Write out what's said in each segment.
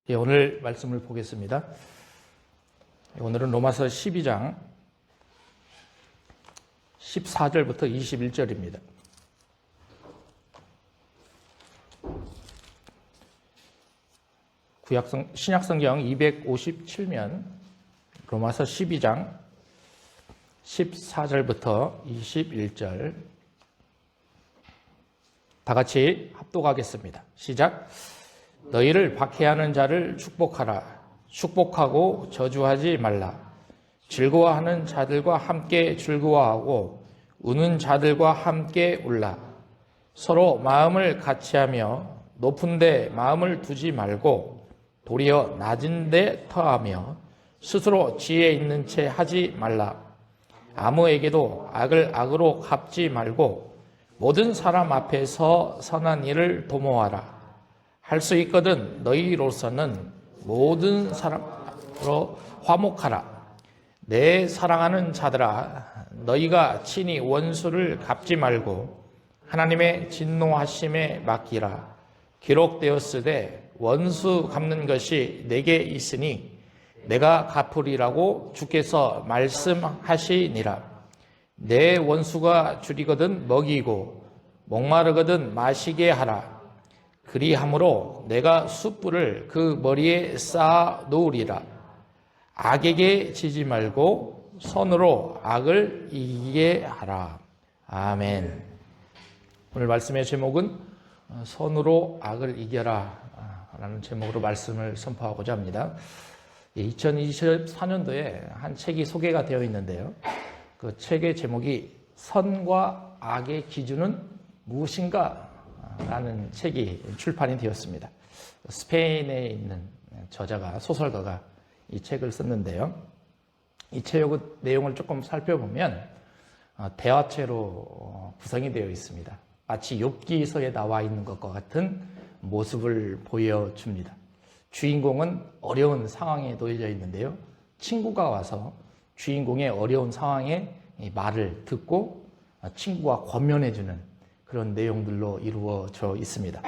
예, 오늘 말씀을 보겠습니다. 오늘은 로마서 12장 14절부터 21절입니다. 신약성경 257면 로마서 12장 14절부터 21절 다 같이 합독하겠습니다. 시작. 너희를 박해하는 자를 축복하라. 축복하고 저주하지 말라. 즐거워하는 자들과 함께 즐거워하고 우는 자들과 함께 울라. 서로 마음을 같이하며 높은 데 마음을 두지 말고 도리어 낮은 데 터하며 스스로 지혜 있는 채 하지 말라. 아무에게도 악을 악으로 갚지 말고 모든 사람 앞에서 선한 일을 도모하라. 할 수 있거든 너희로서는 모든 사람으로 화목하라. 내 사랑하는 자들아, 너희가 친히 원수를 갚지 말고 하나님의 진노하심에 맡기라. 기록되었으되 원수 갚는 것이 내게 있으니 내가 갚으리라고 주께서 말씀하시니라. 내 원수가 줄이거든 먹이고 목마르거든 마시게 하라. 그리함으로 내가 숯불을 그 머리에 쌓아 놓으리라. 악에게 지지 말고 선으로 악을 이기게 하라. 아멘. 오늘 말씀의 제목은 선으로 악을 이겨라 라는 제목으로 말씀을 선포하고자 합니다. 2024년도에 한 책이 소개가 되어 있는데요. 그 책의 제목이 선과 악의 기준은 무엇인가? 라는 책이 출판이 되었습니다. 스페인에 있는 저자가, 소설가가 이 책을 썼는데요. 이 책의 내용을 조금 살펴보면 대화체로 구성이 되어 있습니다. 마치 욥기서에 나와 있는 것과 같은 모습을 보여줍니다. 주인공은 어려운 상황에 놓여져 있는데요. 친구가 와서 주인공의 어려운 상황에 말을 듣고 친구가 권면해주는 그런 내용들로 이루어져 있습니다.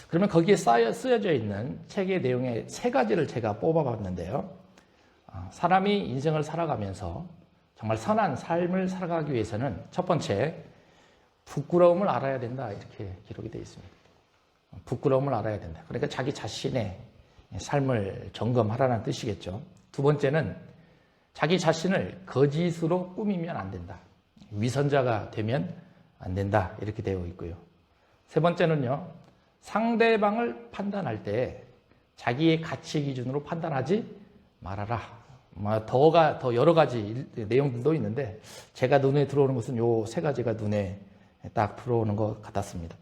그러면 거기에 쓰여져 있는 책의 내용의 세 가지를 제가 뽑아봤는데요. 사람이 인생을 살아가면서 정말 선한 삶을 살아가기 위해서는 첫 번째, 부끄러움을 알아야 된다, 이렇게 기록이 되어 있습니다. 부끄러움을 알아야 된다. 그러니까 자기 자신의 삶을 점검하라는 뜻이겠죠. 두 번째는 자기 자신을 거짓으로 꾸미면 안 된다. 위선자가 되면 안 된다, 이렇게 되어 있고요. 세 번째는요, 상대방을 판단할 때 자기의 가치 기준으로 판단하지 말아라. 더 여러 가지 내용들도 있는데 제가 눈에 들어오는 것은 요 세 가지가 눈에 딱 들어오는 것 같았습니다.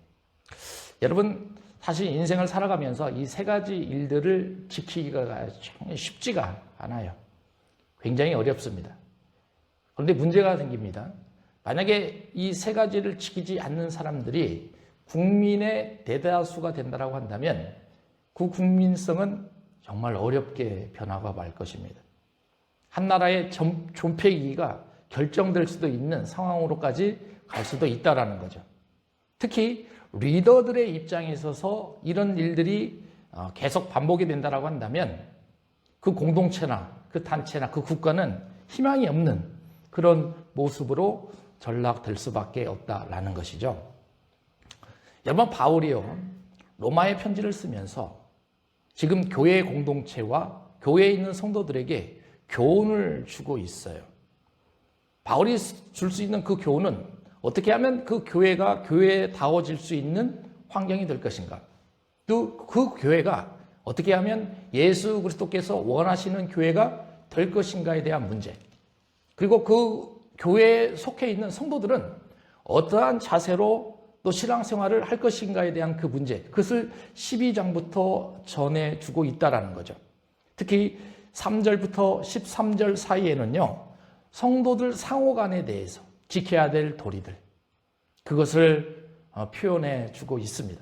여러분, 사실 인생을 살아가면서 이 세 가지 일들을 지키기가 쉽지가 않아요. 굉장히 어렵습니다. 그런데 문제가 생깁니다. 만약에 이 세 가지를 지키지 않는 사람들이 국민의 대다수가 된다고 한다면 그 국민성은 정말 어렵게 변화가 말 것입니다. 한 나라의 존폐기가 결정될 수도 있는 상황으로까지 갈 수도 있다는 거죠. 특히 리더들의 입장에 있어서 이런 일들이 계속 반복이 된다고 한다면 그 공동체나 그 단체나 그 국가는 희망이 없는 그런 모습으로 전락될 수밖에 없다라는 것이죠. 여러분, 바울이요, 로마의 편지를 쓰면서 지금 교회 공동체와 교회에 있는 성도들에게 교훈을 주고 있어요. 바울이 줄 수 있는 그 교훈은 어떻게 하면 그 교회가 교회다워질 수 있는 환경이 될 것인가? 또 그 교회가 어떻게 하면 예수 그리스도께서 원하시는 교회가 될 것인가에 대한 문제. 그리고 그 교회에 속해 있는 성도들은 어떠한 자세로 또 신앙생활을 할 것인가에 대한 그 문제, 그것을 12장부터 전해주고 있다는 거죠. 특히 3절부터 13절 사이에는요, 성도들 상호간에 대해서 지켜야 될 도리들, 그것을 표현해 주고 있습니다.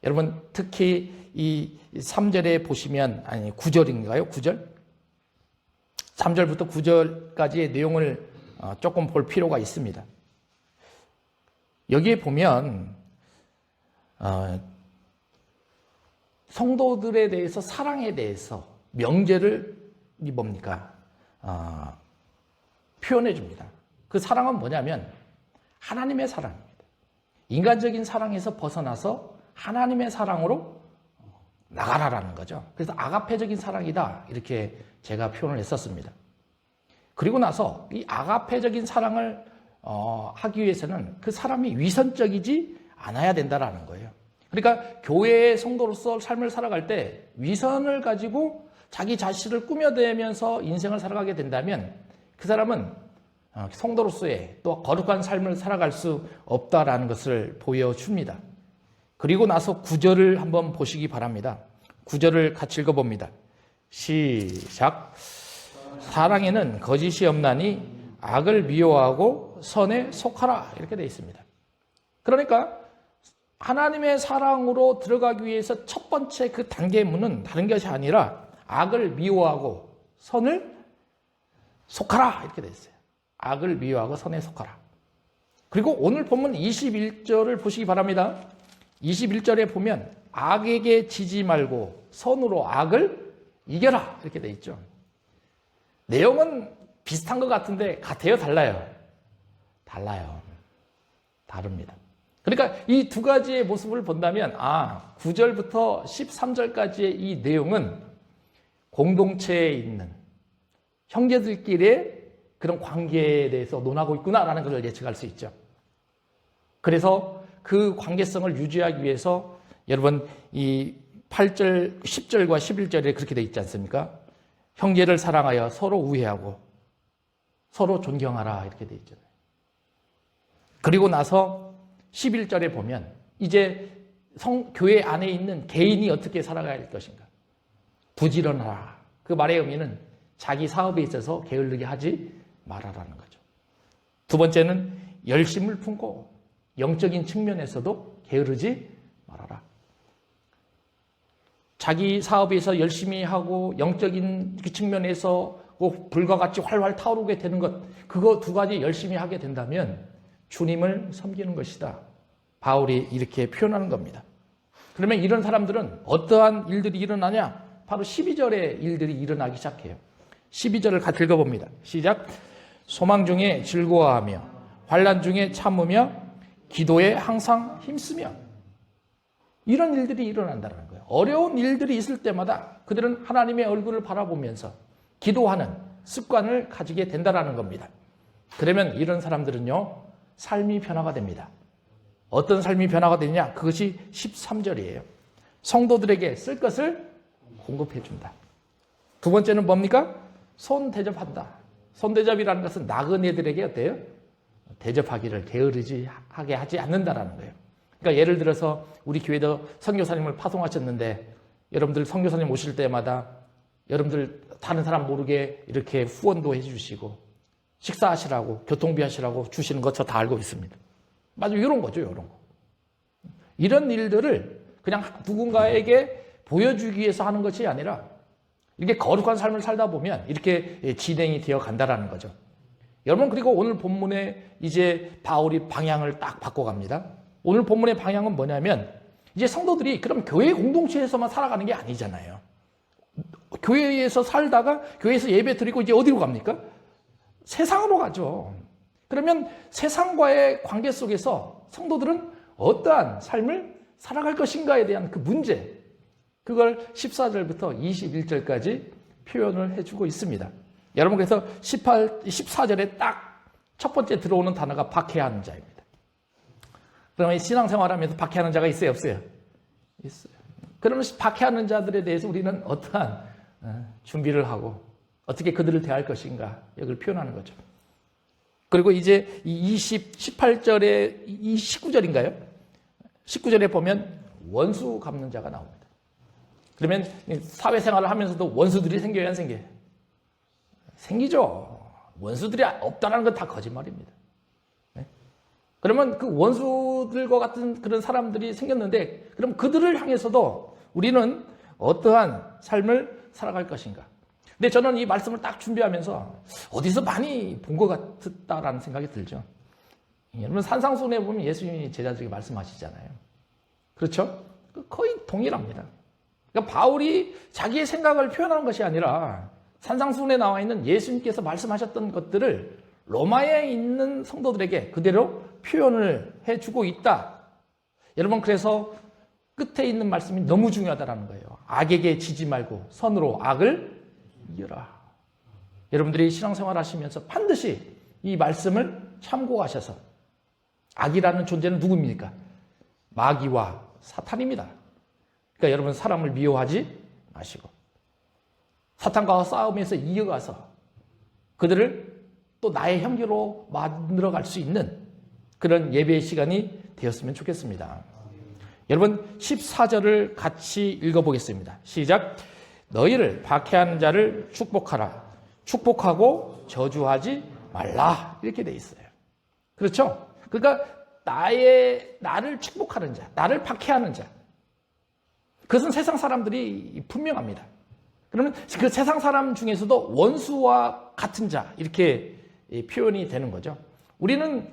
여러분, 특히 이 3절에 보시면, 9절인가요? 9절? 3절부터 9절까지의 내용을 조금 볼 필요가 있습니다. 여기에 보면 성도들에 대해서 사랑에 대해서 명제를 뭡니까? 표현해 줍니다. 그 사랑은 뭐냐면 하나님의 사랑입니다. 인간적인 사랑에서 벗어나서 하나님의 사랑으로 나가라라는 거죠. 그래서 아가페적인 사랑이다 이렇게 제가 표현을 했었습니다. 그리고 나서 이 아가페적인 사랑을 하기 위해서는 그 사람이 위선적이지 않아야 된다라는 거예요. 그러니까 교회의 성도로서 삶을 살아갈 때 위선을 가지고 자기 자신을 꾸며대면서 인생을 살아가게 된다면 그 사람은 성도로서의 또 거룩한 삶을 살아갈 수 없다라는 것을 보여줍니다. 그리고 나서 9절을 한번 보시기 바랍니다. 9절을 같이 읽어봅니다. 시작. 사랑에는 거짓이 없나니 악을 미워하고 선에 속하라 이렇게 되어 있습니다. 그러니까 하나님의 사랑으로 들어가기 위해서 첫 번째 그 단계의 문은 다른 것이 아니라 악을 미워하고 선을 속하라 이렇게 되어 있어요. 악을 미워하고 선에 속하라. 그리고 오늘 본문 21절을 보시기 바랍니다. 21절에 보면 악에게 지지 말고 선으로 악을 이겨라 이렇게 되어 있죠. 내용은 비슷한 것 같은데 같아요? 달라요? 달라요. 다릅니다. 그러니까 이 두 가지의 모습을 본다면 9절부터 13절까지의 이 내용은 공동체에 있는 형제들끼리의 그런 관계에 대해서 논하고 있구나라는 것을 예측할 수 있죠. 그래서 그 관계성을 유지하기 위해서 여러분 이 8절, 10절과 11절에 그렇게 돼 있지 않습니까? 형제를 사랑하여 서로 우애하고 서로 존경하라 이렇게 돼 있잖아요. 그리고 나서 11절에 보면 이제 교회 안에 있는 개인이 어떻게 살아가야 할 것인가. 부지런하라. 그 말의 의미는 자기 사업에 있어서 게을르게 하지 말아라는 거죠. 두 번째는 열심을 품고 영적인 측면에서도 게으르지 말아라. 자기 사업에서 열심히 하고 영적인 측면에서 불과 같이 활활 타오르게 되는 것, 그거 두 가지 열심히 하게 된다면 주님을 섬기는 것이다. 바울이 이렇게 표현하는 겁니다. 그러면 이런 사람들은 어떠한 일들이 일어나냐? 바로 12절의 일들이 일어나기 시작해요. 12절을 같이 읽어봅니다. 시작. 소망 중에 즐거워하며 환난 중에 참으며 기도에 항상 힘쓰며 이런 일들이 일어난다는 거예요. 어려운 일들이 있을 때마다 그들은 하나님의 얼굴을 바라보면서 기도하는 습관을 가지게 된다는 겁니다. 그러면 이런 사람들은요, 삶이 변화가 됩니다. 어떤 삶이 변화가 되느냐? 그것이 13절이에요. 성도들에게 쓸 것을 공급해 준다. 두 번째는 뭡니까? 손대접한다. 손대접이라는 것은 나그네들에게 어때요? 대접하기를 게으르지 하게 하지 않는다라는 거예요. 그러니까 예를 들어서 우리 교회도 선교사님을 파송하셨는데 여러분들 선교사님 오실 때마다 여러분들 다른 사람 모르게 이렇게 후원도 해주시고 식사하시라고 교통비 하시라고 주시는 거 저 다 알고 있습니다. 맞아요. 이런 거죠. 이런 거. 이런 일들을 그냥 누군가에게 보여주기 위해서 하는 것이 아니라 이렇게 거룩한 삶을 살다 보면 이렇게 진행이 되어 간다라는 거죠. 여러분, 그리고 오늘 본문에 이제 바울이 방향을 딱 바꿔갑니다. 오늘 본문의 방향은 뭐냐면 이제 성도들이 그럼 교회 공동체에서만 살아가는 게 아니잖아요. 교회에서 살다가 교회에서 예배 드리고 이제 어디로 갑니까? 세상으로 가죠. 그러면 세상과의 관계 속에서 성도들은 어떠한 삶을 살아갈 것인가에 대한 그 문제, 그걸 14절부터 21절까지 표현을 해주고 있습니다. 여러분, 그래서 14절에 딱 첫 번째 들어오는 단어가 박해하는 자입니다. 그러면 신앙생활하면서 박해하는 자가 있어요, 없어요? 있어요. 그러면 박해하는 자들에 대해서 우리는 어떠한 준비를 하고 어떻게 그들을 대할 것인가, 여기를 표현하는 거죠. 그리고 이제 18절에 19절인가요? 19절에 보면 원수 갚는 자가 나옵니다. 그러면 사회생활을 하면서도 원수들이 생겨야 안 생겨요? 생기죠. 원수들이 없다는 건 다 거짓말입니다. 네? 그러면 그 원수들과 같은 그런 사람들이 생겼는데 그럼 그들을 향해서도 우리는 어떠한 삶을 살아갈 것인가? 근데 저는 이 말씀을 딱 준비하면서 어디서 많이 본 것 같다라는 생각이 들죠. 여러분, 산상수훈에 보면 예수님이 제자들에게 말씀하시잖아요. 그렇죠? 거의 동일합니다. 그러니까 바울이 자기의 생각을 표현하는 것이 아니라 산상수훈에 나와 있는 예수님께서 말씀하셨던 것들을 로마에 있는 성도들에게 그대로 표현을 해주고 있다. 여러분, 그래서 끝에 있는 말씀이 너무 중요하다는 거예요. 악에게 지지 말고 선으로 악을 이겨라. 여러분들이 신앙생활 하시면서 반드시 이 말씀을 참고하셔서, 악이라는 존재는 누구입니까? 마귀와 사탄입니다. 그러니까 여러분, 사람을 미워하지 마시고 사탄과 싸움에서 이겨가서 그들을 또 나의 형제로 만들어갈 수 있는 그런 예배의 시간이 되었으면 좋겠습니다. 여러분, 14절을 같이 읽어보겠습니다. 시작. 너희를 박해하는 자를 축복하라. 축복하고 저주하지 말라. 이렇게 돼 있어요. 그렇죠? 그러니까 나를 축복하는 자, 나를 박해하는 자, 그것은 세상 사람들이 분명합니다. 그러면 그 세상 사람 중에서도 원수와 같은 자, 이렇게 표현이 되는 거죠. 우리는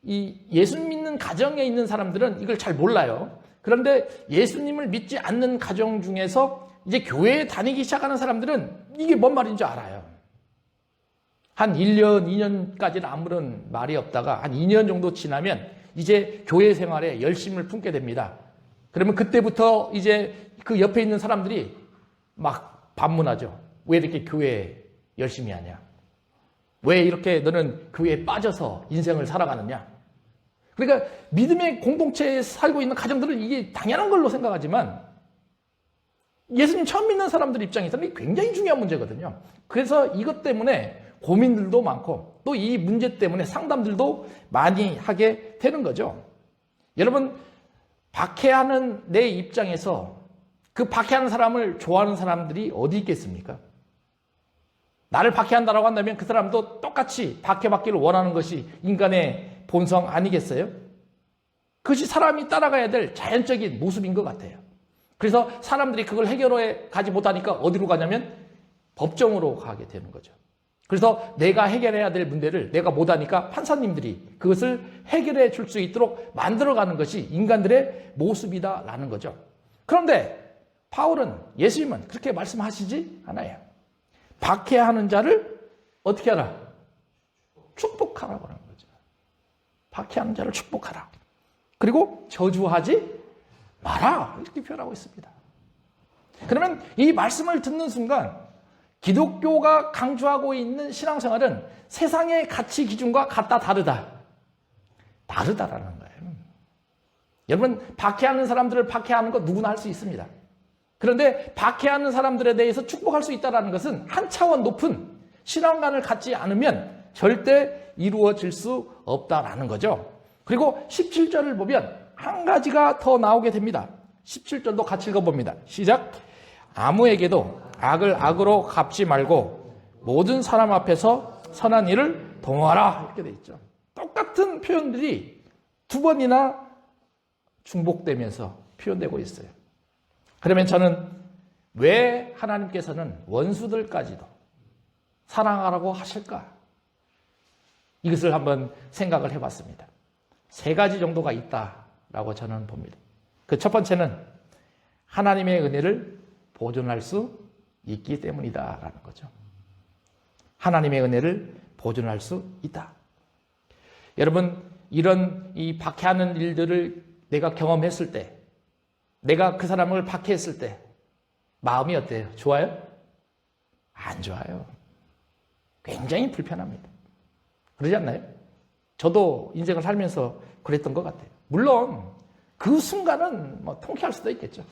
이 예수 믿는 가정에 있는 사람들은 이걸 잘 몰라요. 그런데 예수님을 믿지 않는 가정 중에서 이제 교회에 다니기 시작하는 사람들은 이게 뭔 말인지 알아요. 한 1년, 2년까지는 아무런 말이 없다가 한 2년 정도 지나면 이제 교회 생활에 열심을 품게 됩니다. 그러면 그때부터 이제 그 옆에 있는 사람들이 막 반문하죠. 왜 이렇게 교회에 열심히 하냐? 왜 이렇게 너는 교회에 빠져서 인생을 살아가느냐? 그러니까 믿음의 공동체에 살고 있는 가정들은 이게 당연한 걸로 생각하지만 예수님 처음 믿는 사람들 입장에서는 굉장히 중요한 문제거든요. 그래서 이것 때문에 고민들도 많고 또 이 문제 때문에 상담들도 많이 하게 되는 거죠. 여러분, 박해하는 내 입장에서 그 박해하는 사람을 좋아하는 사람들이 어디 있겠습니까? 나를 박해한다라고 한다면 그 사람도 똑같이 박해받기를 원하는 것이 인간의 본성 아니겠어요? 그것이 사람이 따라가야 될 자연적인 모습인 것 같아요. 그래서 사람들이 그걸 해결해 가지 못하니까 어디로 가냐면 법정으로 가게 되는 거죠. 그래서 내가 해결해야 될 문제를 내가 못하니까 판사님들이 그것을 해결해 줄 수 있도록 만들어가는 것이 인간들의 모습이다라는 거죠. 그런데 바울은, 예수님은 그렇게 말씀하시지 않아요. 박해하는 자를 어떻게 하라? 축복하라고 하는 거죠. 박해하는 자를 축복하라. 그리고 저주하지 마라. 이렇게 표현하고 있습니다. 그러면 이 말씀을 듣는 순간 기독교가 강조하고 있는 신앙생활은 세상의 가치 기준과 같다, 다르다. 다르다라는 거예요. 여러분, 박해하는 사람들을 박해하는 거 누구나 할 수 있습니다. 그런데 박해하는 사람들에 대해서 축복할 수 있다는 것은 한 차원 높은 신앙관을 갖지 않으면 절대 이루어질 수 없다라는 거죠. 그리고 17절을 보면 한 가지가 더 나오게 됩니다. 17절도 같이 읽어봅니다. 시작. 아무에게도 악을 악으로 갚지 말고 모든 사람 앞에서 선한 일을 동하라. 이렇게 돼 있죠. 똑같은 표현들이 두 번이나 중복되면서 표현되고 있어요. 그러면 저는 왜 하나님께서는 원수들까지도 사랑하라고 하실까? 이것을 한번 생각을 해봤습니다. 세 가지 정도가 있다라고 저는 봅니다. 그 첫 번째는 하나님의 은혜를 보존할 수 있기 때문이다라는 거죠. 하나님의 은혜를 보존할 수 있다. 여러분, 이런 이 박해하는 일들을 내가 경험했을 때, 내가 그 사람을 박해했을 때 마음이 어때요? 좋아요? 안 좋아요. 굉장히 불편합니다. 그러지 않나요? 저도 인생을 살면서 그랬던 것 같아요. 물론 그 순간은 뭐 통쾌할 수도 있겠죠.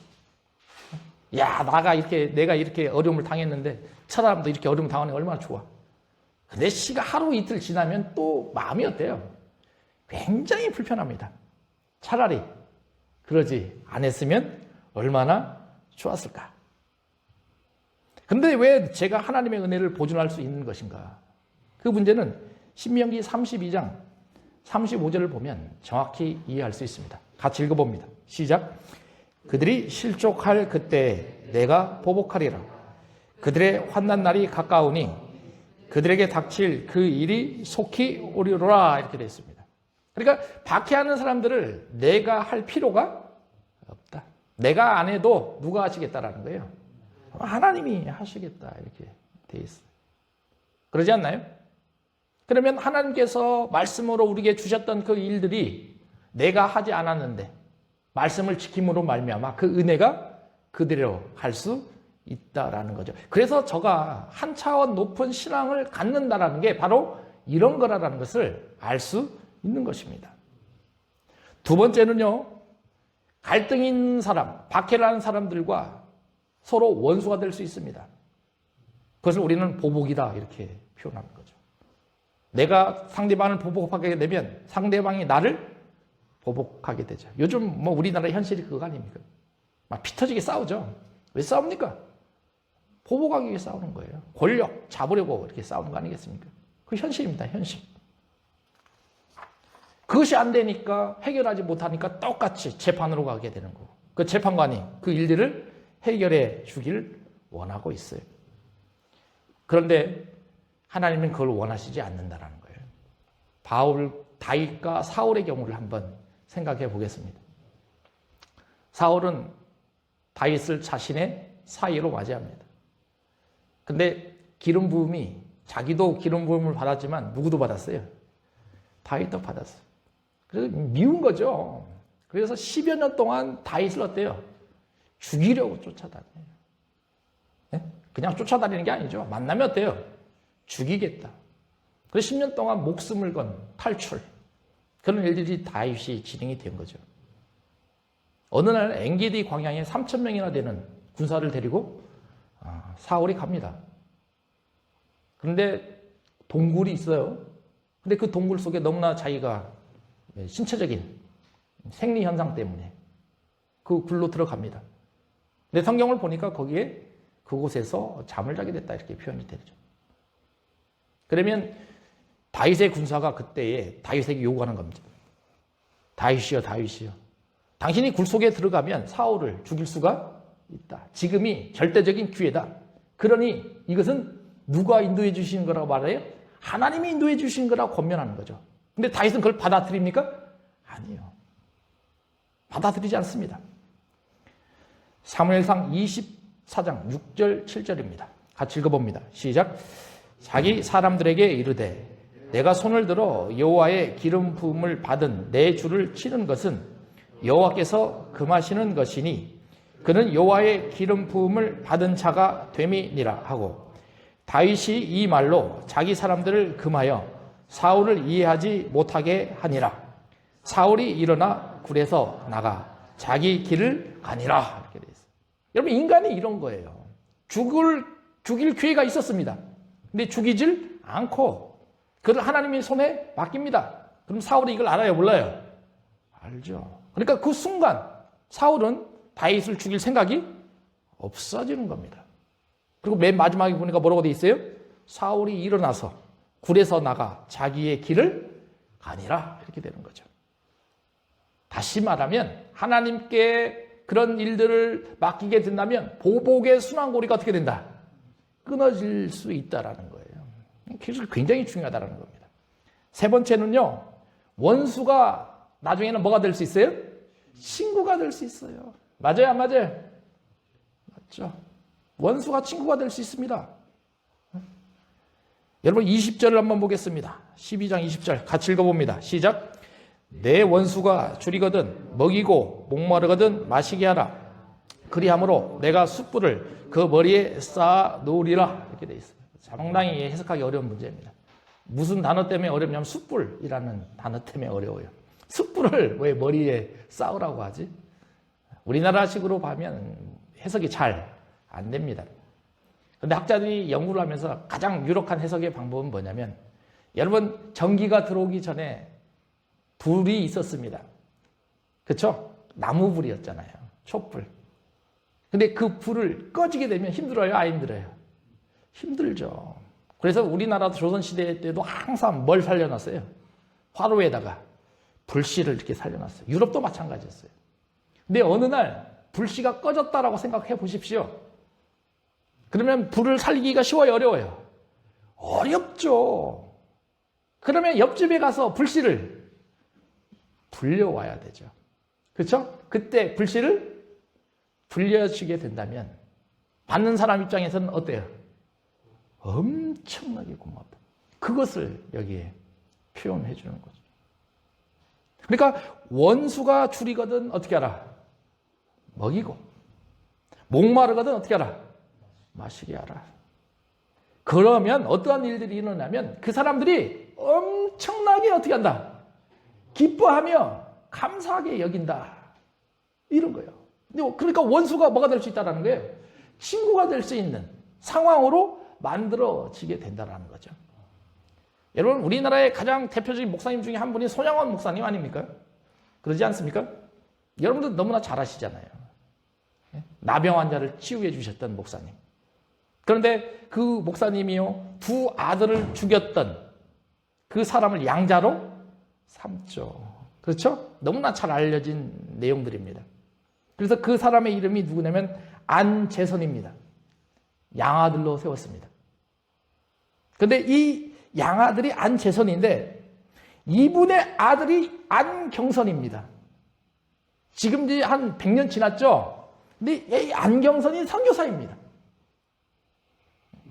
야, 내가 이렇게 어려움을 당했는데 저 사람도 이렇게 어려움을 당하는 게 얼마나 좋아. 근데 시가 하루 이틀 지나면 또 마음이 어때요? 굉장히 불편합니다. 차라리 그러지 않았으면 얼마나 좋았을까. 근데 왜 제가 하나님의 은혜를 보존할 수 있는 것인가? 그 문제는 신명기 32장 35절을 보면 정확히 이해할 수 있습니다. 같이 읽어봅니다. 시작. 그들이 실족할 그때 내가 보복하리라. 그들의 환난 날이 가까우니 그들에게 닥칠 그 일이 속히 오리로라. 이렇게 되어 있습니다. 그러니까 박해하는 사람들을 내가 할 필요가 없다. 내가 안 해도 누가 하시겠다라는 거예요. 하나님이 하시겠다 이렇게 돼 있어요. 그러지 않나요? 그러면 하나님께서 말씀으로 우리에게 주셨던 그 일들이 내가 하지 않았는데 말씀을 지킴으로 말미암아 그 은혜가 그대로 할 수 있다라는 거죠. 그래서 저가 한 차원 높은 신앙을 갖는다라는 게 바로 이런 거라는 것을 알 수 있는 것입니다. 두 번째는요, 갈등 있는 사람, 박해를 하는 사람들과 서로 원수가 될 수 있습니다. 그것을 우리는 보복이다 이렇게 표현하는 거죠. 내가 상대방을 보복하게 되면 상대방이 나를 보복하게 되죠. 요즘 뭐 우리나라 현실이 그거 아닙니까? 막 피 터지게 싸우죠. 왜 싸웁니까? 보복하기 위해 싸우는 거예요. 권력 잡으려고 이렇게 싸우는 거 아니겠습니까? 그 현실입니다. 현실. 그것이 안 되니까 해결하지 못하니까 똑같이 재판으로 가게 되는 거고 그 재판관이 그 일들을 해결해 주길 원하고 있어요. 그런데 하나님은 그걸 원하시지 않는다는 거예요. 다윗과 사울의 경우를 한번 생각해 보겠습니다. 사울은 다윗을 자신의 사위로 맞이합니다. 근데 기름 부음이 자기도 기름 부음을 받았지만 누구도 받았어요? 다윗도 받았어요. 그래서 미운 거죠. 그래서 10여 년 동안 다윗을 어때요? 죽이려고 쫓아다녀요. 네? 그냥 쫓아다니는 게 아니죠. 만나면 어때요? 죽이겠다. 그래서 10년 동안 목숨을 건 탈출. 그런 일들이 다윗이 진행이 된 거죠. 어느 날 엔게디 광야에 3,000명이나 되는 군사를 데리고 사울이 갑니다. 그런데 동굴이 있어요. 근데 그 동굴 속에 너무나 자기가 신체적인 생리 현상 때문에 그 굴로 들어갑니다. 근데 성경을 보니까 거기에 그곳에서 잠을 자게 됐다 이렇게 표현이 되죠. 그러면 다윗의 군사가 그때에 다윗에게 요구하는 겁니다. 다윗이여, 다윗이여. 당신이 굴 속에 들어가면 사울을 죽일 수가 있다. 지금이 절대적인 기회다. 그러니 이것은 누가 인도해 주신 거라고 말해요? 하나님이 인도해 주신 거라고 권면하는 거죠. 근데 다윗은 그걸 받아들입니까? 아니요. 받아들이지 않습니다. 사무엘상 24장 6절 7절입니다. 같이 읽어봅니다. 시작. 자기 사람들에게 이르되 내가 손을 들어 여호와의 기름 부음을 받은 내 주를 치는 것은 여호와께서 금하시는 것이니 그는 여호와의 기름 부음을 받은 자가 됨이니라 하고 다윗이 이 말로 자기 사람들을 금하여 사울을 이해하지 못하게 하니라. 사울이 일어나 굴에서 나가 자기 길을 가니라. 이렇게 돼 있어요. 여러분 인간이 이런 거예요. 죽일 기회가 있었습니다. 근데 죽이질 않고 그를 하나님의 손에 맡깁니다. 그럼 사울이 이걸 알아요? 몰라요? 알죠. 그러니까 그 순간 사울은 다윗을 죽일 생각이 없어지는 겁니다. 그리고 맨 마지막에 보니까 뭐라고 돼 있어요? 사울이 일어나서 굴에서 나가 자기의 길을 가니라 이렇게 되는 거죠. 다시 말하면 하나님께 그런 일들을 맡기게 된다면 보복의 순환고리가 어떻게 된다? 끊어질 수 있다라는 거예요. 그래서 굉장히 중요하다는 겁니다. 세 번째는요. 원수가 나중에는 뭐가 될 수 있어요? 친구가 될 수 있어요. 맞아요? 안 맞아요? 맞죠. 원수가 친구가 될 수 있습니다. 여러분 20절을 한번 보겠습니다. 12장 20절 같이 읽어봅니다. 시작. 내 원수가 줄이거든 먹이고 목마르거든 마시게 하라. 그리함으로 내가 숯불을 그 머리에 쌓아 놓으리라. 이렇게 돼 있어요. 상당히 해석하기 어려운 문제입니다. 무슨 단어 때문에 어렵냐면 숯불이라는 단어 때문에 어려워요. 숯불을 왜 머리에 쌓으라고 하지? 우리나라식으로 보면 해석이 잘 안 됩니다. 그런데 학자들이 연구를 하면서 가장 유력한 해석의 방법은 뭐냐면 여러분 전기가 들어오기 전에 불이 있었습니다. 그렇죠? 나무불이었잖아요. 촛불. 근데 그 불을 꺼지게 되면 힘들어요? 안 힘들어요? 힘들죠. 그래서 우리나라도 조선시대 때도 항상 뭘 살려놨어요? 화로에다가 불씨를 이렇게 살려놨어요. 유럽도 마찬가지였어요. 근데 어느 날 불씨가 꺼졌다라고 생각해 보십시오. 그러면 불을 살리기가 쉬워요? 어려워요? 어렵죠. 그러면 옆집에 가서 불씨를 불려와야 되죠. 그렇죠? 그때 불씨를 불려지게 된다면 받는 사람 입장에서는 어때요? 엄청나게 고맙다. 그것을 여기에 표현해 주는 거죠. 그러니까 원수가 줄이거든 어떻게 하라? 먹이고, 목마르거든 어떻게 하라? 마시게 하라. 그러면 어떠한 일들이 일어나면 그 사람들이 엄청나게 어떻게 한다? 기뻐하며 감사하게 여긴다. 이런 거예요. 그러니까 원수가 뭐가 될 수 있다는 거예요? 친구가 될 수 있는 상황으로 만들어지게 된다는 거죠. 여러분, 우리나라의 가장 대표적인 목사님 중에 한 분이 손양원 목사님 아닙니까? 그러지 않습니까? 여러분들 너무나 잘 아시잖아요. 나병 환자를 치유해 주셨던 목사님. 그런데 그 목사님이요, 두 아들을 죽였던 그 사람을 양자로 삼죠. 그렇죠? 너무나 잘 알려진 내용들입니다. 그래서 그 사람의 이름이 누구냐면 안재선입니다. 양아들로 세웠습니다. 그런데 이 양아들이 안재선인데 이분의 아들이 안경선입니다. 지금 이제 한 100년 지났죠? 근데 이 안경선이 선교사입니다.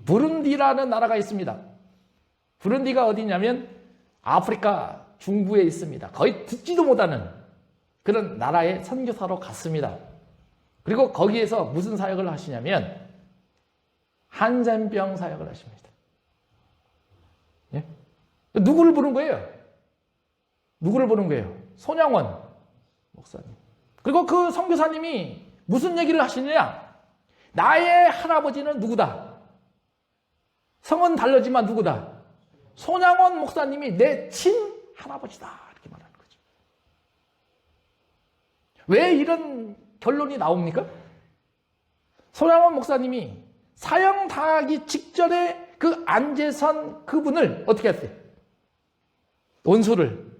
부룬디라는 나라가 있습니다. 부룬디가 어디냐면 아프리카 중부에 있습니다. 거의 듣지도 못하는 그런 나라의 선교사로 갔습니다. 그리고 거기에서 무슨 사역을 하시냐면 한센병 사역을 하십니다. 예? 누구를 부른 거예요? 누구를 부른 거예요? 손양원 목사님. 그리고 그 선교사님이 무슨 얘기를 하시느냐? 나의 할아버지는 누구다? 성은 다르지만 누구다? 손양원 목사님이 내 친할아버지다. 이렇게 말하는 거죠. 왜 이런 결론이 나옵니까? 손양원 목사님이 사형당하기 직전에 그 안재선 그분을 어떻게 했어요? 원수를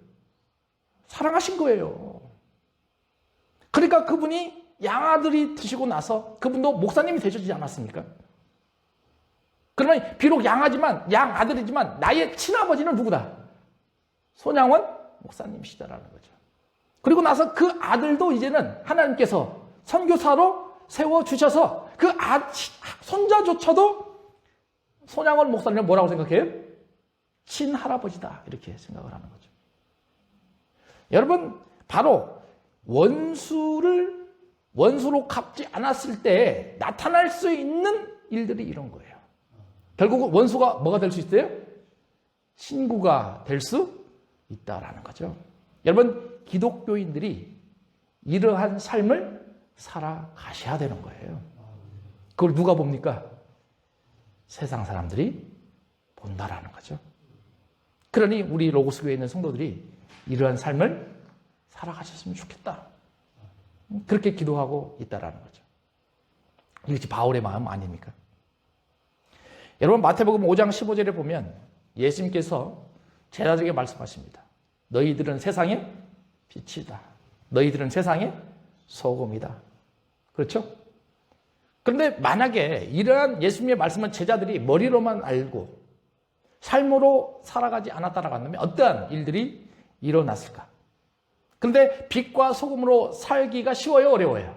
사랑하신 거예요. 그러니까 그분이 양아들이 드시고 나서 그분도 목사님이 되시지 않았습니까? 그러면 비록 양아들이지만 나의 친아버지는 누구다? 손양원 목사님이시다라는 거죠. 그리고 나서 그 아들도 이제는 하나님께서 선교사로 세워주셔서 그 손자조차도 손양원 목사님을 뭐라고 생각해요? 친할아버지다. 이렇게 생각을 하는 거죠. 여러분, 바로 원수로 갚지 않았을 때 나타날 수 있는 일들이 이런 거예요. 결국 원수가 뭐가 될 수 있어요? 친구가 될 수 있다라는 거죠. 여러분, 기독교인들이 이러한 삶을 살아가셔야 되는 거예요. 그걸 누가 봅니까? 세상 사람들이 본다라는 거죠. 그러니 우리 로고스 교회에 있는 성도들이 이러한 삶을 살아가셨으면 좋겠다. 그렇게 기도하고 있다라는 거죠. 이것이 바울의 마음 아닙니까? 여러분, 마태복음 5장 15절에 보면 예수님께서 제자들에게 말씀하십니다. 너희들은 세상의 빛이다. 너희들은 세상의 소금이다. 그렇죠? 그런데 만약에 이러한 예수님의 말씀은 제자들이 머리로만 알고 삶으로 살아가지 않았다라고 한다면 어떠한 일들이 일어났을까? 그런데 빛과 소금으로 살기가 쉬워요? 어려워요?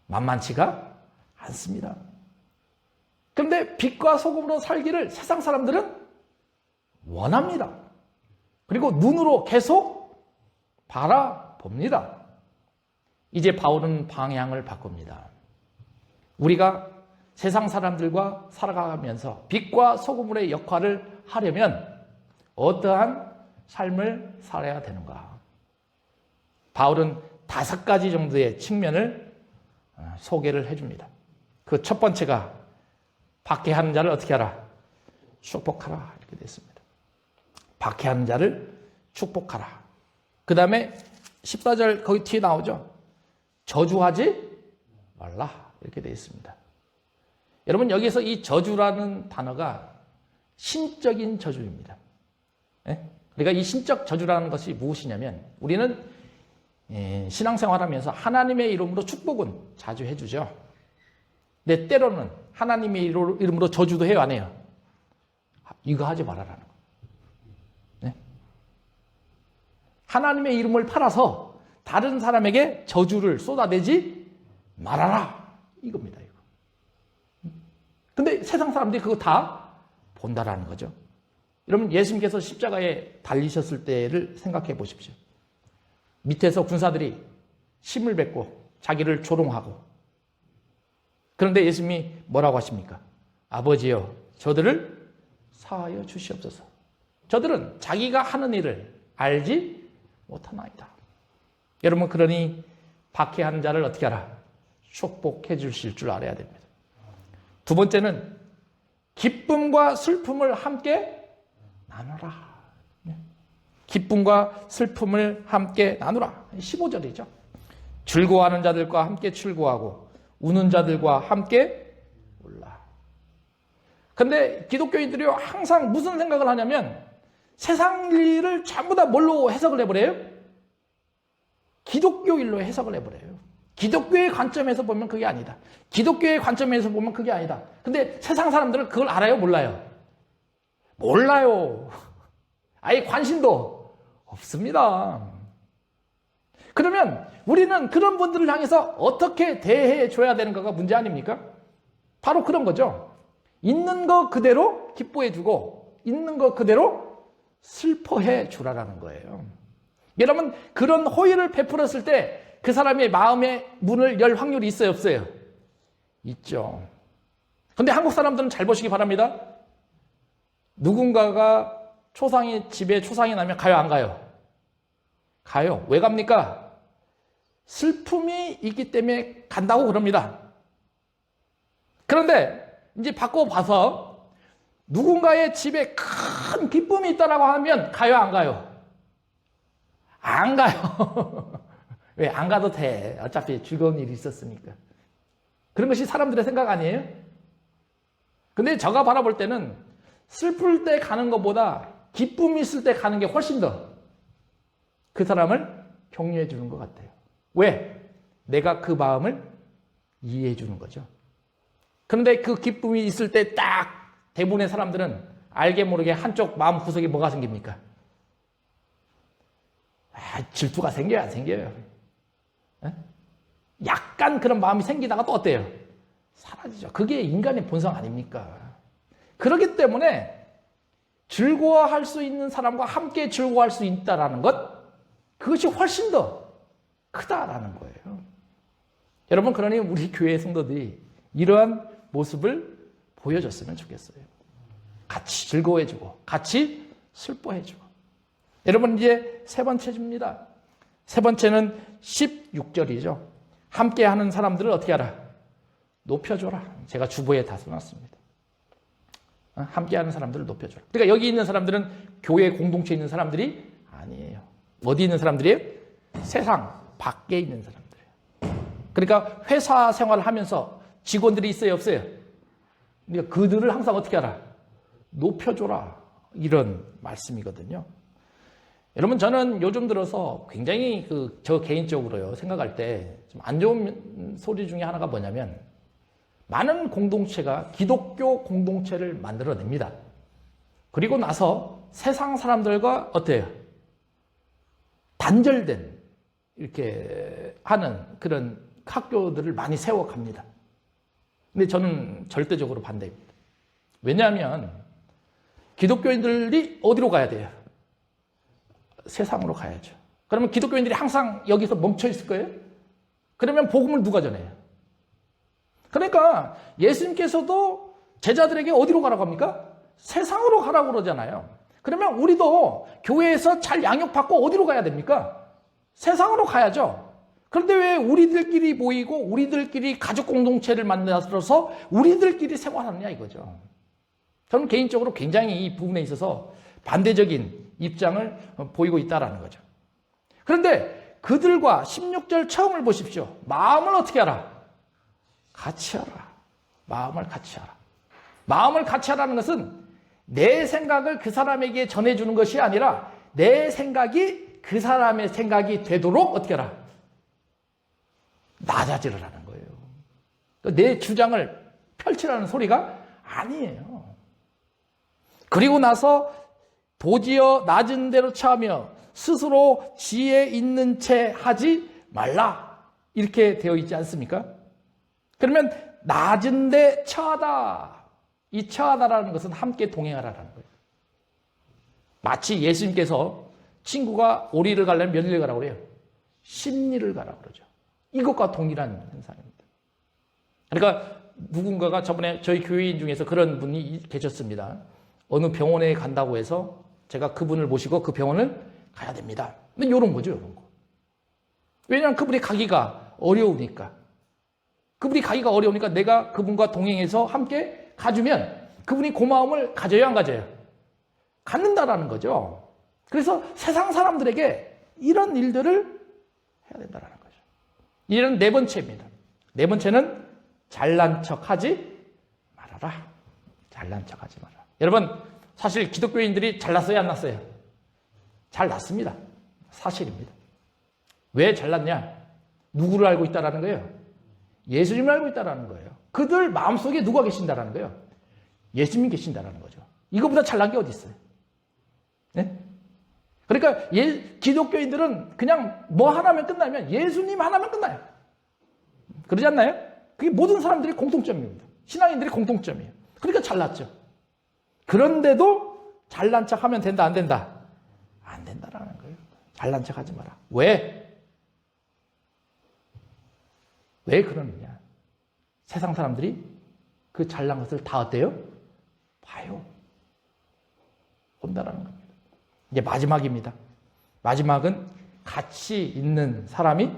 만만치가 않습니다. 그런데 빛과 소금으로 살기를 세상 사람들은 원합니다. 그리고 눈으로 계속 바라봅니다. 이제 바울은 방향을 바꿉니다. 우리가 세상 사람들과 살아가면서 빛과 소금의 역할을 하려면 어떠한 삶을 살아야 되는가? 바울은 5가지 정도의 측면을 소개를 해줍니다. 그 첫 번째가 박해하는 자를 어떻게 하라? 축복하라. 이렇게 되어 있습니다. 박해하는 자를 축복하라. 그 다음에 14절 거기 뒤에 나오죠. 저주하지 말라. 이렇게 되어 있습니다. 여러분, 여기서 이 저주라는 단어가 신적인 저주입니다. 그러니까 이 신적 저주라는 것이 무엇이냐면 우리는 신앙생활하면서 하나님의 이름으로 축복은 자주 해주죠. 근데 때로는 하나님의 이름으로 저주도 해요, 안 해요? 이거 하지 말아라는 거. 네? 하나님의 이름을 팔아서 다른 사람에게 저주를 쏟아내지 말하라. 이겁니다. 이거. 근데 세상 사람들이 그거 다 본다라는 거죠. 여러분, 예수님께서 십자가에 달리셨을 때를 생각해 보십시오. 밑에서 군사들이 침을 뱉고 자기를 조롱하고, 그런데 예수님이 뭐라고 하십니까? 아버지여, 저들을 사하여 주시옵소서. 저들은 자기가 하는 일을 알지 못하나이다. 여러분, 그러니 박해하는 자를 어떻게 하라? 축복해 주실 줄 알아야 됩니다. 두 번째는 기쁨과 슬픔을 함께 나누라. 기쁨과 슬픔을 함께 나누라. 15절이죠. 즐거워하는 자들과 함께 즐거워하고 우는 자들과 함께 울라. 근데 기독교인들이 항상 무슨 생각을 하냐면 세상 일을 전부 다 뭘로 해석을 해버려요? 기독교 일로 해석을 해버려요. 기독교의 관점에서 보면 그게 아니다. 기독교의 관점에서 보면 그게 아니다. 근데 세상 사람들은 그걸 알아요? 몰라요? 몰라요. 아예 관심도 없습니다. 그러면 우리는 그런 분들을 향해서 어떻게 대해 줘야 되는가가 문제 아닙니까? 바로 그런 거죠. 있는 거 그대로 기뻐해 주고 있는 거 그대로 슬퍼해 주라라는 거예요. 여러분, 그런 호의를 베풀었을 때 그 사람의 마음의 문을 열 확률이 있어요, 없어요? 있죠. 근데 한국 사람들은 잘 보시기 바랍니다. 누군가가 집에 초상이 나면 가요, 안 가요? 가요. 왜 갑니까? 슬픔이 있기 때문에 간다고 그럽니다. 그런데 이제 바꿔봐서 누군가의 집에 큰 기쁨이 있다라고 하면 가요, 안 가요? 안 가요. 왜? 안 가도 돼. 어차피 즐거운 일이 있었으니까. 그런 것이 사람들의 생각 아니에요? 근데 제가 바라볼 때는 슬플 때 가는 것보다 기쁨이 있을 때 가는 게 훨씬 더 그 사람을 격려해 주는 것 같아요. 왜? 내가 그 마음을 이해해 주는 거죠. 그런데 그 기쁨이 있을 때 딱 대부분의 사람들은 알게 모르게 한쪽 마음 구석에 뭐가 생깁니까? 질투가 생겨요, 안 생겨요? 약간 그런 마음이 생기다가 또 어때요? 사라지죠. 그게 인간의 본성 아닙니까? 그렇기 때문에 즐거워할 수 있는 사람과 함께 즐거워할 수 있다는 것, 그것이 훨씬 더 크다라는 거예요. 여러분, 그러니 우리 교회 성도들이 이러한 모습을 보여줬으면 좋겠어요. 같이 즐거워해주고 같이 슬퍼해주고. 여러분, 이제 세 번째 줍니다. 세 번째는 16절이죠. 함께 하는 사람들을 어떻게 하라? 높여줘라. 제가 주보에 다 써놨습니다. 함께 하는 사람들을 높여줘라. 그러니까 여기 있는 사람들은 교회 공동체에 있는 사람들이 아니에요. 어디 있는 사람들이에요? 세상 밖에 있는 사람들이에요. 그러니까 회사 생활을 하면서 직원들이 있어요, 없어요? 그러니까 그들을 항상 어떻게 하라? 높여줘라. 이런 말씀이거든요. 여러분, 저는 요즘 들어서 굉장히 저 개인적으로요, 생각할 때 좀 안 좋은 소리 중에 하나가 뭐냐면, 많은 공동체가 기독교 공동체를 만들어냅니다. 그리고 나서 세상 사람들과 어때요? 단절된, 이렇게 하는 그런 학교들을 많이 세워갑니다. 근데 저는 절대적으로 반대입니다. 왜냐하면, 기독교인들이 어디로 가야 돼요? 세상으로 가야죠. 그러면 기독교인들이 항상 여기서 멈춰 있을 거예요? 그러면 복음을 누가 전해요? 그러니까 예수님께서도 제자들에게 어디로 가라고 합니까? 세상으로 가라고 그러잖아요. 그러면 우리도 교회에서 잘 양육받고 어디로 가야 됩니까? 세상으로 가야죠. 그런데 왜 우리들끼리 모이고 우리들끼리 가족 공동체를 만들어서 우리들끼리 생활하느냐 이거죠. 저는 개인적으로 굉장히 이 부분에 있어서 반대적인 입장을 보이고 있다는 거죠. 그런데 그들과 16절 처음을 보십시오. 마음을 어떻게 하라? 같이 하라. 마음을 같이 하라. 마음을 같이 하라는 것은 내 생각을 그 사람에게 전해주는 것이 아니라 내 생각이 그 사람의 생각이 되도록 어떻게 하라? 낮아지라는 거예요. 내 주장을 펼치라는 소리가 아니에요. 그리고 나서 도지어 낮은 대로 처하며 스스로 지혜 있는 채 하지 말라. 이렇게 되어 있지 않습니까? 그러면 낮은데 처하다. 이 처하다라는 것은 함께 동행하라는 거예요. 마치 예수님께서 친구가 오리를 가려면 몇 리를 가라고 그래요? 10리를 가라고 그러죠. 이것과 동일한 현상입니다. 그러니까 누군가가 저번에 저희 교회인 중에서 그런 분이 계셨습니다. 어느 병원에 간다고 해서 제가 그분을 모시고 그 병원을 가야 됩니다. 근데 이런 거죠, 이런 거. 왜냐하면 그분이 가기가 어려우니까. 그분이 가기가 어려우니까 내가 그분과 동행해서 함께 가주면 그분이 고마움을 가져요, 안 가져요? 갖는다라는 거죠. 그래서 세상 사람들에게 이런 일들을 해야 된다는 거죠. 이런 네 번째입니다. 네 번째는 잘난 척하지 말아라. 잘난 척하지 말아라. 여러분, 사실 기독교인들이 잘났어요, 안 났어요? 잘났습니다. 사실입니다. 왜 잘났냐? 누구를 알고 있다라는 거예요? 예수님을 알고 있다라는 거예요. 그들 마음속에 누가 계신다라는 거예요? 예수님이 계신다라는 거죠. 이거보다 잘난 게 어디 있어요? 네? 그러니까 기독교인들은 그냥 뭐 하나면 끝나면 예수님 하나면 끝나요. 그러지 않나요? 그게 모든 사람들의 공통점입니다. 신앙인들의 공통점이에요. 그러니까 잘났죠. 그런데도 잘난 척하면 된다, 안 된다? 안 된다라는 거예요. 잘난 척하지 마라. 왜? 왜 그러느냐? 세상 사람들이 그 잘난 것을 다 어때요? 봐요. 본다라는 겁니다. 이제 마지막입니다. 마지막은 가치 있는 사람이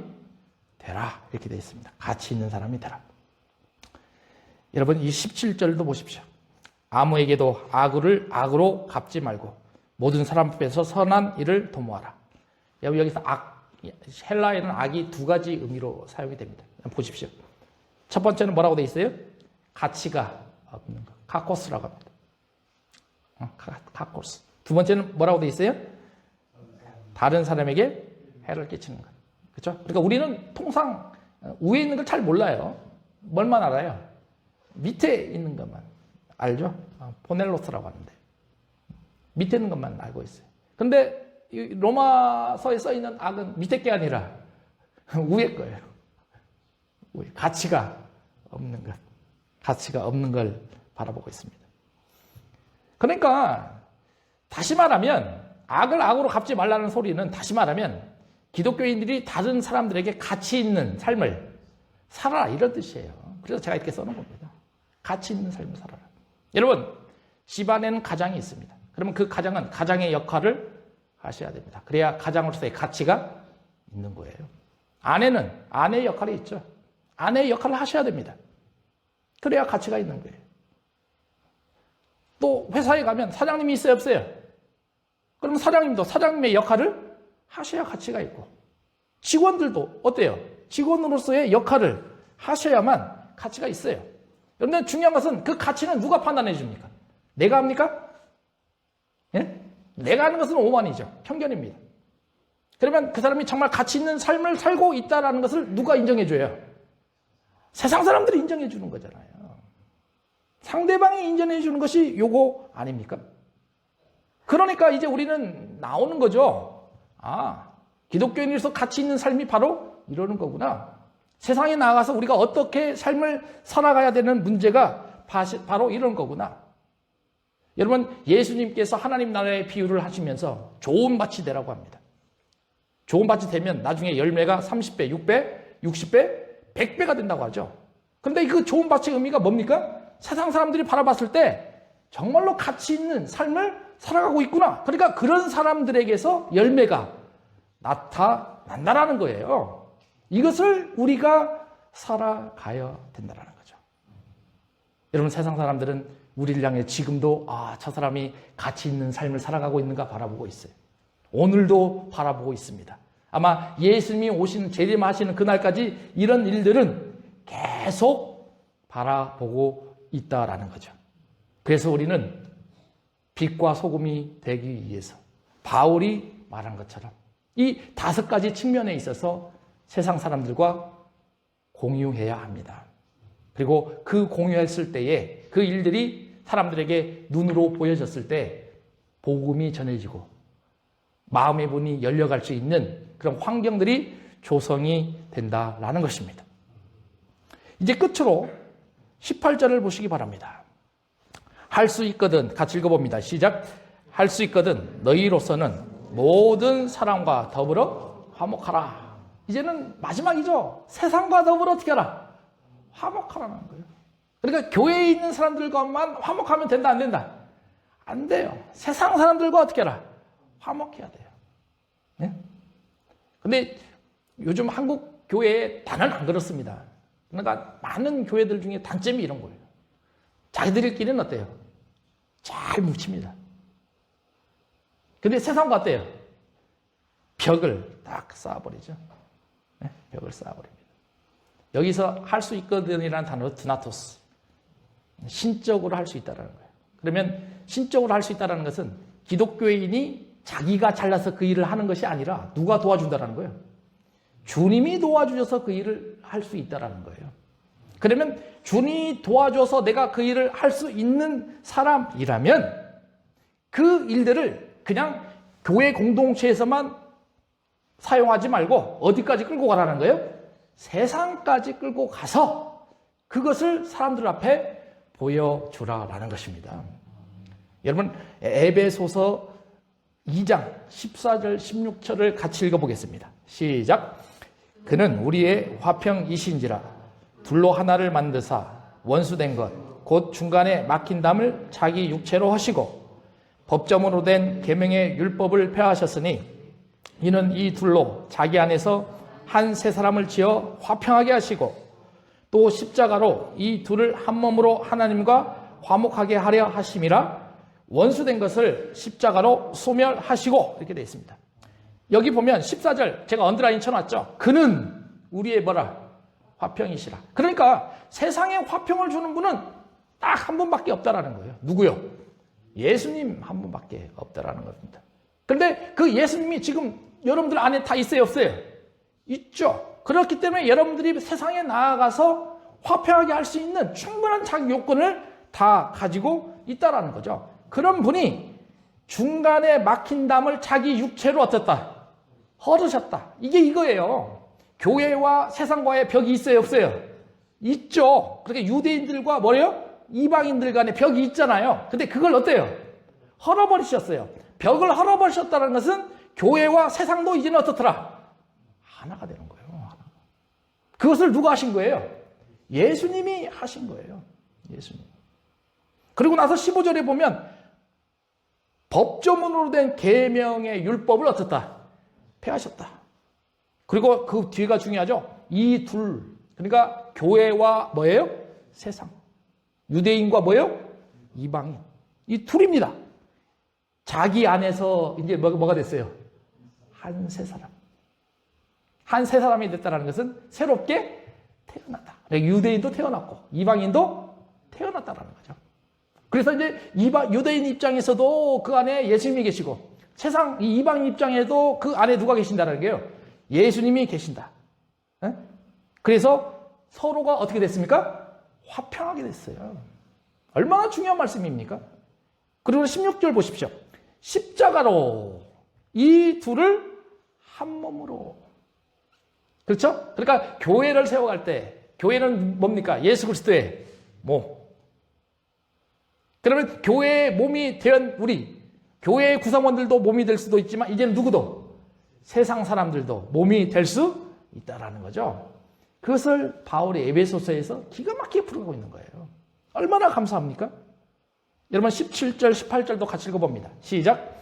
되라. 이렇게 되어 있습니다. 가치 있는 사람이 되라. 여러분, 이 17절도 보십시오. 아무에게도 악으로 갚지 말고 모든 사람 앞에서 선한 일을 도모하라. 여기서 헬라에는 악이 두 가지 의미로 사용이 됩니다. 보십시오. 첫 번째는 뭐라고 되어 있어요? 가치가 없는 것. 카코스라고 합니다. 카코스. 두 번째는 뭐라고 되어 있어요? 다른 사람에게 해를 끼치는 것. 그렇죠? 그러니까 우리는 통상 위에 있는 걸 잘 몰라요. 뭘만 알아요? 밑에 있는 것만 알죠? 포넬로스라고 하는데 밑에 있는 것만 알고 있어요. 그런데 로마서에 써 있는 악은 밑에 게 아니라 위에 거예요. 가치가 없는 것, 가치가 없는 걸 바라보고 있습니다. 그러니까 다시 말하면 악을 악으로 갚지 말라는 소리는 다시 말하면 기독교인들이 다른 사람들에게 가치 있는 삶을 살아라 이런 뜻이에요. 그래서 제가 이렇게 써놓은 겁니다. 가치 있는 삶을 살아라. 여러분, 집안에는 가장이 있습니다. 그러면 그 가장은 가장의 역할을 하셔야 됩니다. 그래야 가장으로서의 가치가 있는 거예요. 아내는 아내의 역할이 있죠. 아내의 역할을 하셔야 됩니다. 그래야 가치가 있는 거예요. 또 회사에 가면 사장님이 있어요, 없어요? 그럼 사장님도 사장님의 역할을 하셔야 가치가 있고, 직원들도 어때요? 직원으로서의 역할을 하셔야만 가치가 있어요. 그런데 중요한 것은 그 가치는 누가 판단해 줍니까? 내가 합니까? 예? 내가 하는 것은 오만이죠. 편견입니다. 그러면 그 사람이 정말 가치 있는 삶을 살고 있다는 것을 누가 인정해 줘요? 세상 사람들이 인정해 주는 거잖아요. 상대방이 인정해 주는 것이 요거 아닙니까? 그러니까 이제 우리는 나오는 거죠. 기독교인으로서 가치 있는 삶이 바로 이러는 거구나. 세상에 나가서 우리가 어떻게 삶을 살아가야 되는 문제가 바로 이런 거구나. 여러분, 예수님께서 하나님 나라의 비유를 하시면서 좋은 밭이 되라고 합니다. 좋은 밭이 되면 나중에 열매가 30배, 6배, 60배, 100배가 된다고 하죠. 그런데 그 좋은 밭의 의미가 뭡니까? 세상 사람들이 바라봤을 때 정말로 가치 있는 삶을 살아가고 있구나. 그러니까 그런 사람들에게서 열매가 나타난다라는 거예요. 이것을 우리가 살아가야 된다는 거죠. 여러분, 세상 사람들은 우리를 향해 지금도 저 사람이 가치 있는 삶을 살아가고 있는가 바라보고 있어요. 오늘도 바라보고 있습니다. 아마 예수님이 오시는 재림하시는 그날까지 이런 일들은 계속 바라보고 있다라는 거죠. 그래서 우리는 빛과 소금이 되기 위해서 바울이 말한 것처럼 이 5가지 측면에 있어서 세상 사람들과 공유해야 합니다. 그리고 그 공유했을 때에 그 일들이 사람들에게 눈으로 보여졌을 때 복음이 전해지고 마음의 문이 열려갈 수 있는 그런 환경들이 조성이 된다라는 것입니다. 이제 끝으로 18절을 보시기 바랍니다. 할 수 있거든, 같이 읽어봅니다. 시작. 할 수 있거든 너희로서는 모든 사람과 더불어 화목하라. 이제는 마지막이죠. 세상과 더불어 어떻게 하라? 화목하라는 거예요. 그러니까 교회에 있는 사람들과만 화목하면 된다, 안 된다? 안 돼요. 세상 사람들과 어떻게 하라? 화목해야 돼요. 네? 근데 요즘 한국 교회에 다는 안 그렇습니다. 그러니까 많은 교회들 중에 단점이 이런 거예요. 자기들끼리는 어때요? 잘 뭉칩니다. 근데 세상과 어때요? 벽을 딱 쌓아버리죠. 네? 벽을 쌓아버립니다. 여기서 할 수 있거든이라는 단어로 드나토스. 신적으로 할 수 있다는 거예요. 그러면 신적으로 할 수 있다는 것은 기독교인이 자기가 잘나서 그 일을 하는 것이 아니라 누가 도와준다는 거예요. 주님이 도와주셔서 그 일을 할 수 있다는 거예요. 그러면 주님이 도와줘서 내가 그 일을 할 수 있는 사람이라면 그 일들을 그냥 교회 공동체에서만 사용하지 말고 어디까지 끌고 가라는 거예요? 세상까지 끌고 가서 그것을 사람들 앞에 보여주라라는 것입니다. 여러분, 에베소서 2장 14절 16절을 같이 읽어보겠습니다. 시작. 그는 우리의 화평이신지라 둘로 하나를 만드사 원수된 것 곧 중간에 막힌 담을 자기 육체로 하시고 법점으로 된 계명의 율법을 폐하셨으니 이는 이 둘로 자기 안에서 한 세 사람을 지어 화평하게 하시고 또 십자가로 이 둘을 한 몸으로 하나님과 화목하게 하려 하심이라 원수된 것을 십자가로 소멸하시고 이렇게 되어 있습니다. 여기 보면 14절 제가 언더라인 쳐놨죠. 그는 우리의 뭐라? 화평이시라. 그러니까 세상에 화평을 주는 분은 딱 한 분밖에 없다라는 거예요. 누구요? 예수님 한 분밖에 없다라는 겁니다. 그런데 그 예수님이 지금 여러분들 안에 다 있어요, 없어요? 있죠. 그렇기 때문에 여러분들이 세상에 나아가서 화평하게 할 수 있는 충분한 자기 요건을 다 가지고 있다라는 거죠. 그런 분이 중간에 막힌 담을 자기 육체로 어떻다? 헐으셨다. 이게 이거예요. 교회와 세상과의 벽이 있어요, 없어요? 있죠. 그렇게 유대인들과 뭐래요? 이방인들 간의 벽이 있잖아요. 근데 그걸 어때요? 헐어버리셨어요. 벽을 헐어버리셨다는 것은 교회와 세상도 이제는 어떻더라? 하나가 되는 거예요. 그것을 누가 하신 거예요? 예수님이 하신 거예요. 예수님. 그리고 나서 15절에 보면 법조문으로 된 계명의 율법을 어떻다? 폐하셨다. 그리고 그 뒤가 중요하죠. 이 둘, 그러니까 교회와 뭐예요? 세상. 유대인과 뭐예요? 이방인. 이 둘입니다. 자기 안에서 이제 뭐가 됐어요? 한 세 사람. 한 세 사람이 됐다는 것은 새롭게 태어났다. 유대인도 태어났고 이방인도 태어났다는 거죠. 그래서 이제 유대인 입장에서도 그 안에 예수님이 계시고 세상 이 이방인 입장에도 그 안에 누가 계신다는 게요? 예수님이 계신다. 그래서 서로가 어떻게 됐습니까? 화평하게 됐어요. 얼마나 중요한 말씀입니까? 그리고 16절 보십시오. 십자가로 이 둘을 한 몸으로. 그렇죠? 그러니까 교회를 세워갈 때 교회는 뭡니까? 예수 그리스도의 몸. 그러면 교회의 몸이 된 우리, 교회의 구성원들도 몸이 될 수도 있지만 이제는 누구도? 세상 사람들도 몸이 될 수 있다라는 거죠. 그것을 바울이 에베소서에서 기가 막히게 풀어가고 있는 거예요. 얼마나 감사합니까? 여러분 17절, 18절도 같이 읽어봅니다. 시작.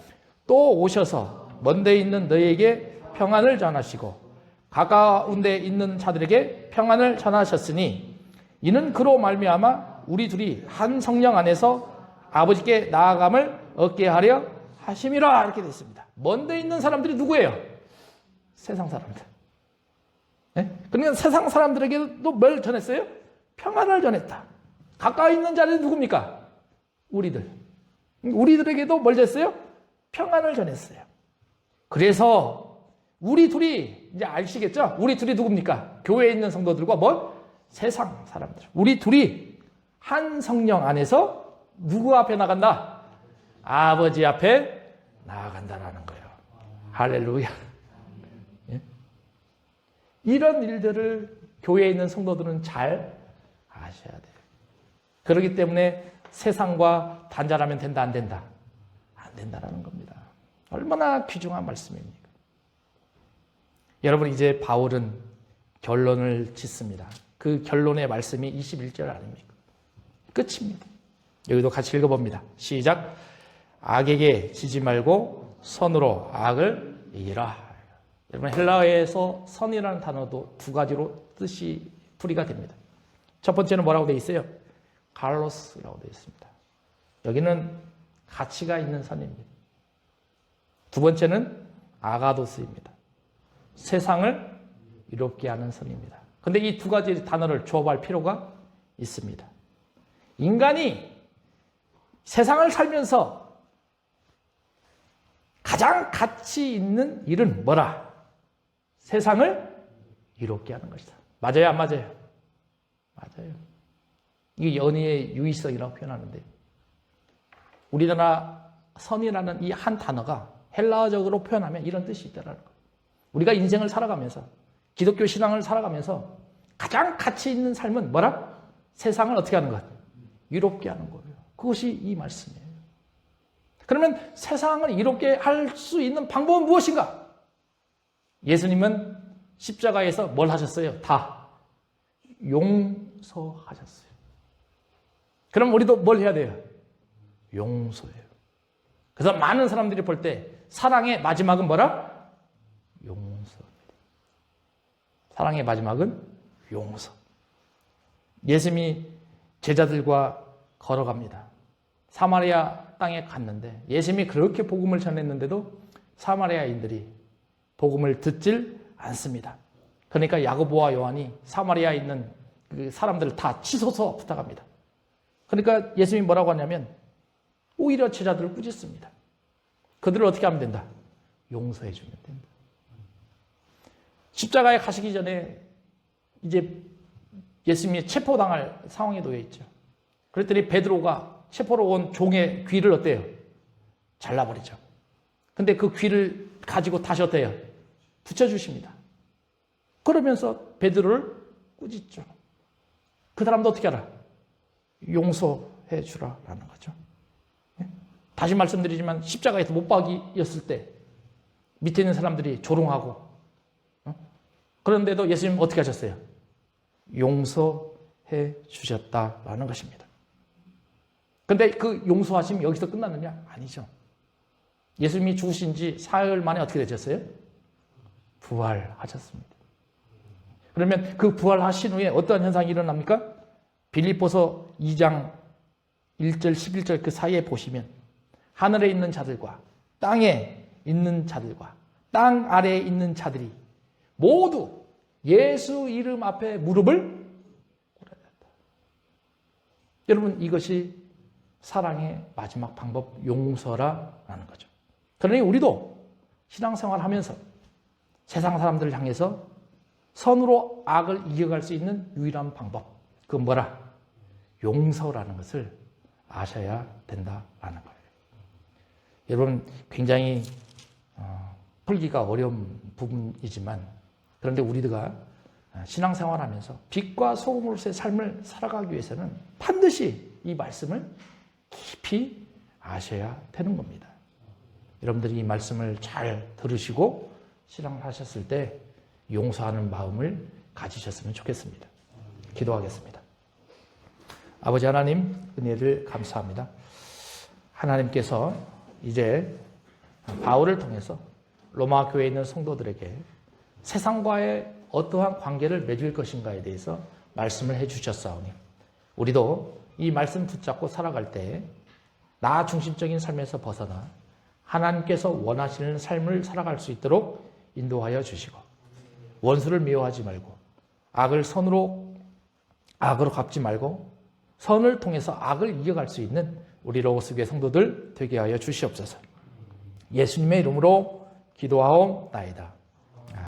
또 오셔서 먼 데 있는 너희에게 평안을 전하시고 가까운 데 있는 자들에게 평안을 전하셨으니 이는 그로 말미암아 우리 둘이 한 성령 안에서 아버지께 나아감을 얻게 하려 하심이라 이렇게 되어 있습니다. 먼 데 있는 사람들이 누구예요? 세상 사람들. 네? 그러니까 세상 사람들에게도 뭘 전했어요? 평안을 전했다. 가까이 있는 자들이 누굽니까? 우리들. 우리들에게도 뭘 전했어요? 평안을 전했어요. 그래서 우리 둘이 이제 아시겠죠? 우리 둘이 누굽니까? 교회에 있는 성도들과 뭘? 세상 사람들. 우리 둘이 한 성령 안에서 누구 앞에 나간다? 아버지 앞에 나아간다라는 거예요. 할렐루야. 예? 이런 일들을 교회에 있는 성도들은 잘 아셔야 돼요. 그렇기 때문에 세상과 단절하면 된다, 안 된다? 안 된다라는 겁니다. 얼마나 귀중한 말씀입니까? 여러분, 이제 바울은 결론을 짓습니다. 그 결론의 말씀이 21절 아닙니까? 끝입니다. 여기도 같이 읽어봅니다. 시작. 악에게 지지 말고 선으로 악을 이기라. 여러분, 헬라어에서 선이라는 단어도 두 가지로 뜻이 풀이가 됩니다. 첫 번째는 뭐라고 되어 있어요? 칼로스라고 되어 있습니다. 여기는 가치가 있는 선입니다. 두 번째는 아가도스입니다. 세상을 이롭게 하는 선입니다. 그런데 이 두 가지 단어를 조합할 필요가 있습니다. 인간이 세상을 살면서 가장 가치 있는 일은 뭐라? 세상을 이롭게 하는 것이다. 맞아요, 안 맞아요? 맞아요. 이게 연희의 유의성이라고 표현하는데, 우리나라 선이라는 이 한 단어가 헬라어적으로 표현하면 이런 뜻이 있다는 거예요. 우리가 인생을 살아가면서, 기독교 신앙을 살아가면서 가장 가치 있는 삶은 뭐라? 세상을 어떻게 하는 것? 이롭게 하는 거예요. 그것이 이 말씀이에요. 그러면 세상을 이롭게 할 수 있는 방법은 무엇인가? 예수님은 십자가에서 뭘 하셨어요? 다 용서하셨어요. 그럼 우리도 뭘 해야 돼요? 용서해요. 그래서 많은 사람들이 볼 때 사랑의 마지막은 뭐라? 용서. 사랑의 마지막은 용서. 예수님이 제자들과 걸어갑니다. 사마리아 땅에 갔는데 예수님이 그렇게 복음을 전했는데도 사마리아인들이 복음을 듣질 않습니다. 그러니까 야고보와 요한이 사마리아에 있는 그 사람들을 다 치소서 부탁합니다. 그러니까 예수님이 뭐라고 하냐면 오히려 제자들을 꾸짖습니다. 그들을 어떻게 하면 된다? 용서해 주면 된다. 십자가에 가시기 전에 이제 예수님이 체포당할 상황에 놓여 있죠. 그랬더니 베드로가 체포로 온 종의 귀를 어때요? 잘라버리죠. 근데 그 귀를 가지고 다시 어때요? 붙여주십니다. 그러면서 베드로를 꾸짖죠. 그 사람도 어떻게 알아? 용서해 주라라는 거죠. 다시 말씀드리지만 십자가에서 못 박이었을 때 밑에 있는 사람들이 조롱하고, 그런데도 예수님 어떻게 하셨어요? 용서해 주셨다라는 것입니다. 근데 그 용서하심이 여기서 끝났느냐? 아니죠. 예수님이 죽으신 지 사흘 만에 어떻게 되셨어요? 부활하셨습니다. 그러면 그 부활하신 후에 어떠한 현상이 일어납니까? 빌립보서 2장 1절 11절 그 사이에 보시면 하늘에 있는 자들과 땅에 있는 자들과 땅 아래에 있는 자들이 모두 예수 이름 앞에 무릎을 꿇어야 된다. 여러분, 이것이 사랑의 마지막 방법, 용서라는 거죠. 그러니 우리도 신앙생활 하면서 세상 사람들을 향해서 선으로 악을 이겨갈 수 있는 유일한 방법, 그건 뭐라? 용서라는 것을 아셔야 된다라는 거예요. 여러분, 굉장히 풀기가 어려운 부분이지만, 그런데 우리가 신앙생활하면서 빛과 소금으로서의 삶을 살아가기 위해서는 반드시 이 말씀을 깊이 아셔야 되는 겁니다. 여러분들이 이 말씀을 잘 들으시고 신앙을 하셨을 때 용서하는 마음을 가지셨으면 좋겠습니다. 기도하겠습니다. 아버지 하나님, 은혜를 감사합니다. 하나님께서 이제 바울을 통해서 로마 교회에 있는 성도들에게 세상과의 어떠한 관계를 맺을 것인가에 대해서 말씀을 해주셨사오니, 우리도 이 말씀 붙잡고 살아갈 때 나 중심적인 삶에서 벗어나 하나님께서 원하시는 삶을 살아갈 수 있도록 인도하여 주시고, 원수를 미워하지 말고 악을 선으로 악으로 갚지 말고 선을 통해서 악을 이겨갈 수 있는 우리 로고스교회 성도들 되게 하여 주시옵소서. 예수님의 이름으로 기도하옵나이다.